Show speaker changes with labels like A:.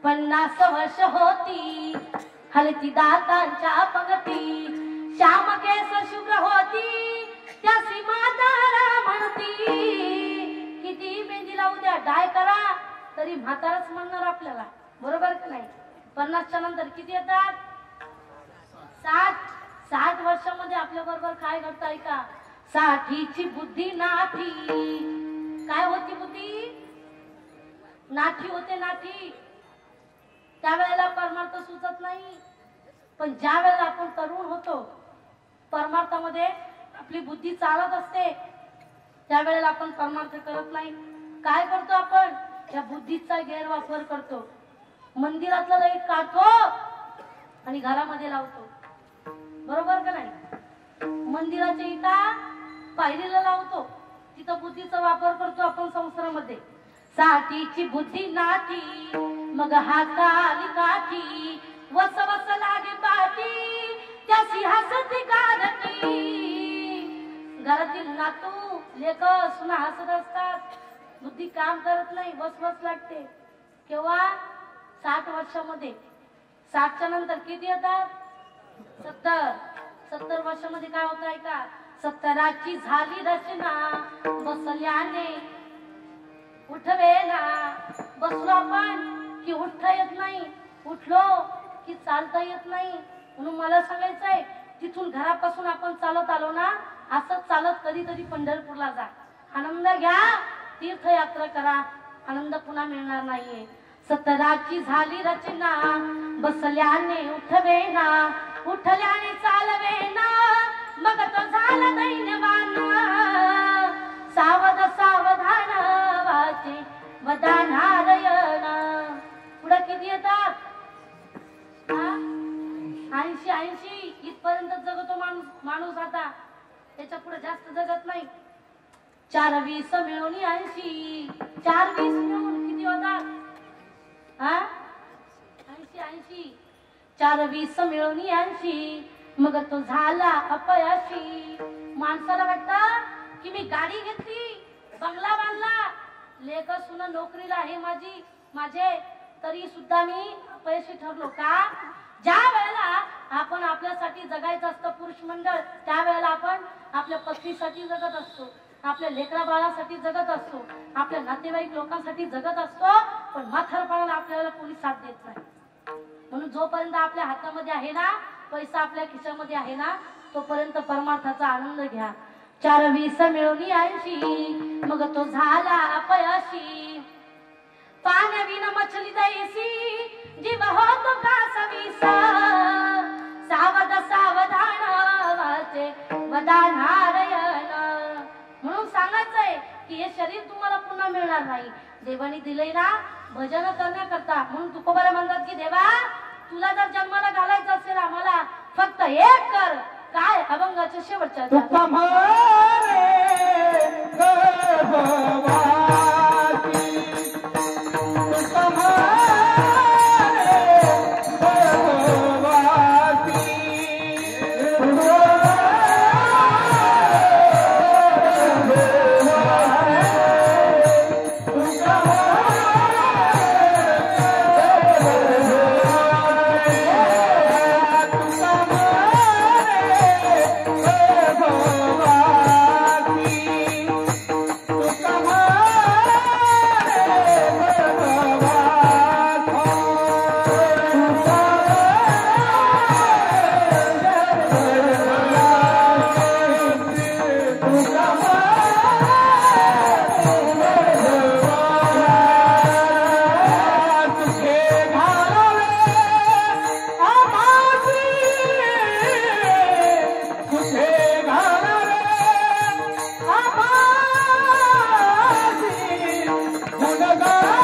A: 50 वर्ष होती हलती दातांच्या पंगती, श्याम केस शुभ्र होती त्या सीमातारा म्हणती. किती मेहंदी लावू द्या, डाय करा तरी म्हाताराच म्हणणार आपल्याला, बरोबर की नाही. 50च्या नंतर किती येतात? 60 वर्षामध्ये आपल्या बरोबर काय घडतं ऐका. 60ची बुद्धी नाठी. काय होती बुद्धी? नाठी होते, नाठी. त्यावेळेला परमार्थ सुचत नाही. पण ज्या वेळेला आपण तरुण होतो, परमार्थामध्ये आपली बुद्धी चालत असते, त्यावेळेला आपण परमार्थ करत नाही. काय करतो आपण? या बुद्धीचा गैरवापर करतो. मंदिरातलं लाईट काढतो आणि घरामध्ये लावतो, बरोबर का नाही. मंदिराच्या इटा पायरीला लावतो, तिथं बुद्धीचा वापर करतो आपण संसारामध्ये. 60ची बुद्धी नाठी मग हाताली काठी, वस वस लागे पाठी त्या सिंहासती गारती. घरातील नातू लेक सुना हसत असतात, बुद्धी काम करत नाही, वसवस लागते. केव्हा? 60 वर्षामध्ये. 60च्या नंतर किती येतात? 70 वर्षामध्ये काय होत आहे का. 70ची झाली रचना बसल्याने उठवेना. बसलो आपण की उठता येत नाही, उठलो की चालता येत नाही. म्हणून मला सांगायचंय, तिथून घरापासून आपण चालत आलो ना, असंच चालत कधीतरी पंढरपूरला जा, आनंद घ्या, तीर्थयात्रा करा, आनंद पुन्हा मिळणार नाहीये. 70ची झाली रचना बसल्याने उठवेना, उठल्याने चालवेना मग तो झाला दैन्यवान. सावध सावधान वाचे वदानारायण. पुढे किती येतात? 80 इथपर्यंत जगतो माणूस आता, त्याच्या पुढे जास्त जगत नाही. 4-20 मिळून 80, 4-20 मिळून किती होतात? 80. 4-20 मिळून 80 मग तो झाला अपयशी. माणसाला वाटतं की मी गाडी घेतली, बंगला बांधला, लेक सुना नोकरीला आहे माझे, तरी सुद्धा मी अपयशी ठरलो. का? ज्या वेळेला आपण आपल्यासाठी जगायचं असतं पुरुष मंडळ, त्यावेळेला आपण आपल्या पत्नीसाठी जगत असतो, आपल्या लेकरा बाळासाठी जगत असतो, आपल्या नातेवाईक लोकांसाठी जगत असतो. पण म्हातारपणाला आपल्याला कोणी साथ देत नाही. म्हणून जोपर्यंत आपल्या हातामध्ये आहे ना, पैसा आपल्या खिशामध्ये आहे ना, तोपर्यंत परमार्थाचा आनंद घ्या. 4-20 मिळून 80 मग तो झाला अपयशी. पाण्याविना मछली दैसी जीव होतो का सविसा. सावध सावधान वाचे वदानारायण. म्हणून सांगायचंय की हे शरीर तुम्हाला पुन्हा मिळणार नाही. देवाने दिलंय ना भजन करण्याकरता. म्हणून तुकोबाला म्हणतात की देवा, तुला जर जन्माला घालायचं असेल आम्हाला, फक्त एक कर. काय? अभंगाच्या शेवटच्या
B: Bye.